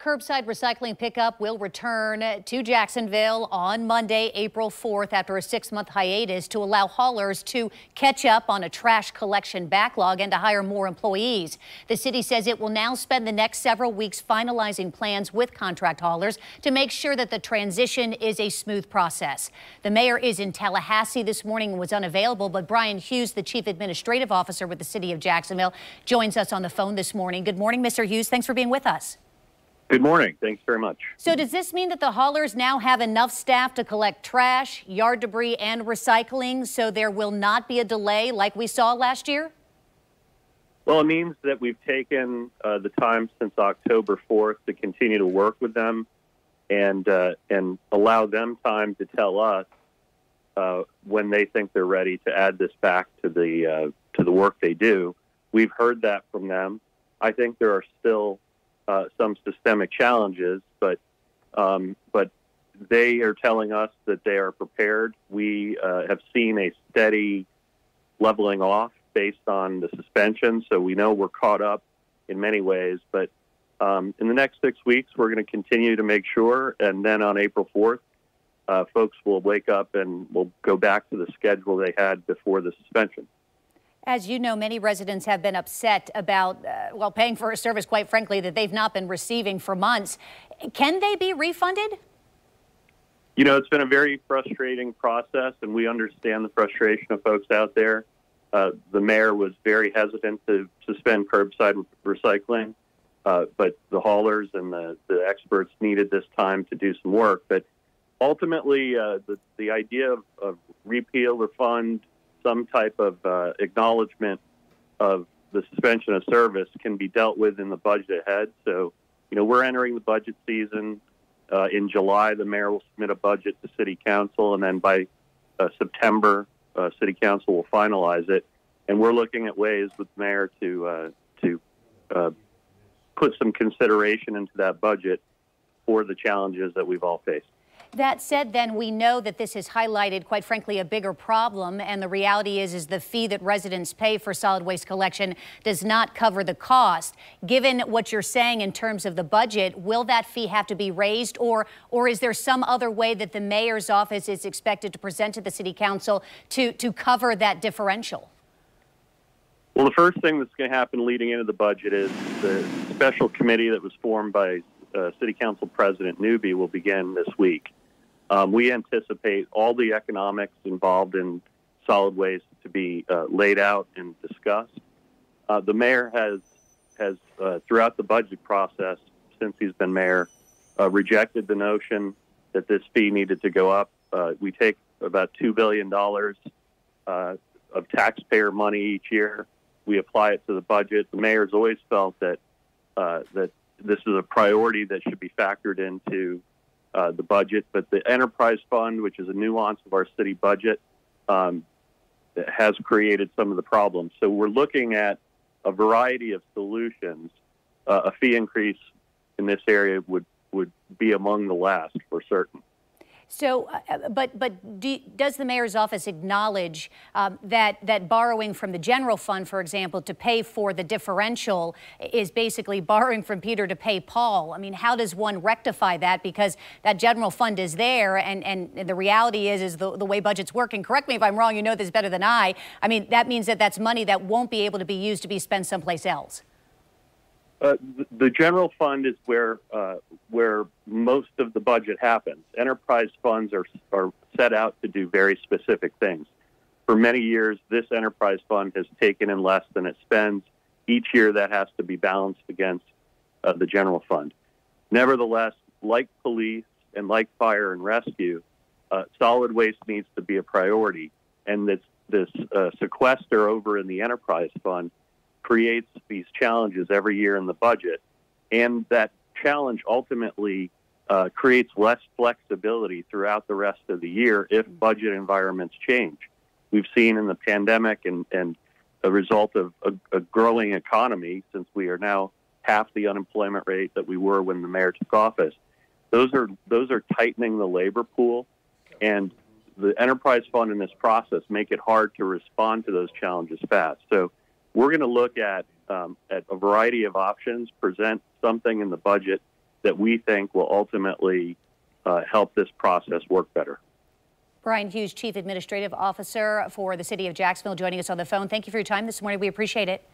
Curbside recycling pickup will return to Jacksonville on Monday, April 4th, after a 6-month hiatus to allow haulers to catch up on a trash collection backlog and to hire more employees. The city says it will now spend the next several weeks finalizing plans with contract haulers to make sure that the transition is a smooth process. The mayor is in Tallahassee this morning and was unavailable, but Brian Hughes, the chief administrative officer with the city of Jacksonville, joins us on the phone this morning. Good morning, Mr. Hughes. Thanks for being with us. Good morning. Thanks very much. So does this mean that the haulers now have enough staff to collect trash, yard debris, and recycling, so there will not be a delay like we saw last year? Well, it means that we've taken the time since October 4th to continue to work with them and allow them time to tell us when they think they're ready to add this back to the work they do. We've heard that from them. I think there are still some systemic challenges, but they are telling us that they are prepared. We have seen a steady leveling off based on the suspension, so we know we're caught up in many ways. But in the next 6 weeks, we're going to continue to make sure, and then on April 4th, folks will wake up and will go back to the schedule they had before the suspension. As you know, many residents have been upset about, paying for a service, quite frankly, that they've not been receiving for months. Can they be refunded? You know, it's been a very frustrating process, and we understand the frustration of folks out there. The mayor was very hesitant to suspend curbside recycling, but the haulers and the experts needed this time to do some work. But ultimately, the idea of repeal, refund, some type of acknowledgement of the suspension of service can be dealt with in the budget ahead. So, you know, we're entering the budget season. In July, the mayor will submit a budget to City Council, and then by September, City Council will finalize it. And we're looking at ways with the mayor to put some consideration into that budget for the challenges that we've all faced. That said, then, we know that this has highlighted, quite frankly, a bigger problem. And the reality is the fee that residents pay for solid waste collection does not cover the cost. Given what you're saying in terms of the budget, will that fee have to be raised, or is there some other way that the mayor's office is expected to present to the city council to cover that differential? Well, the first thing that's going to happen leading into the budget is the special committee that was formed by City Council President Newby will begin this week. We anticipate all the economics involved in solid waste to be laid out and discussed. The mayor has throughout the budget process since he's been mayor, rejected the notion that this fee needed to go up. We take about $2 billion of taxpayer money each year. We apply it to the budget. The mayor's always felt that this is a priority that should be factored into the budget, but the enterprise fund, which is a nuance of our city budget, has created some of the problems. So we're looking at a variety of solutions. A fee increase in this area would be among the last for certain. So, does the mayor's office acknowledge that borrowing from the general fund, for example, to pay for the differential is basically borrowing from Peter to pay Paul? I mean, how does one rectify that? Because that general fund is there, and the reality is the way budgets work, and correct me if I'm wrong, you know this better than I mean, that means that that's money that won't be able to be used to be spent someplace else. The general fund is where most of the budget happens. Enterprise funds are set out to do very specific things. For many years, this enterprise fund has taken in less than it spends. Each year, that has to be balanced against the general fund. Nevertheless, like police and like fire and rescue, solid waste needs to be a priority. And this sequester over in the enterprise fund creates these challenges every year in the budget, and that challenge ultimately creates less flexibility throughout the rest of the year if budget environments change. We've seen in the pandemic and a result of a growing economy, since we are now half the unemployment rate that we were when the mayor took office, those are tightening the labor pool, and the enterprise fund in this process make it hard to respond to those challenges fast. So we're going to look at a variety of options, present something in the budget that we think will ultimately help this process work better. Brian Hughes, Chief Administrative Officer for the City of Jacksonville, joining us on the phone. Thank you for your time this morning. We appreciate it.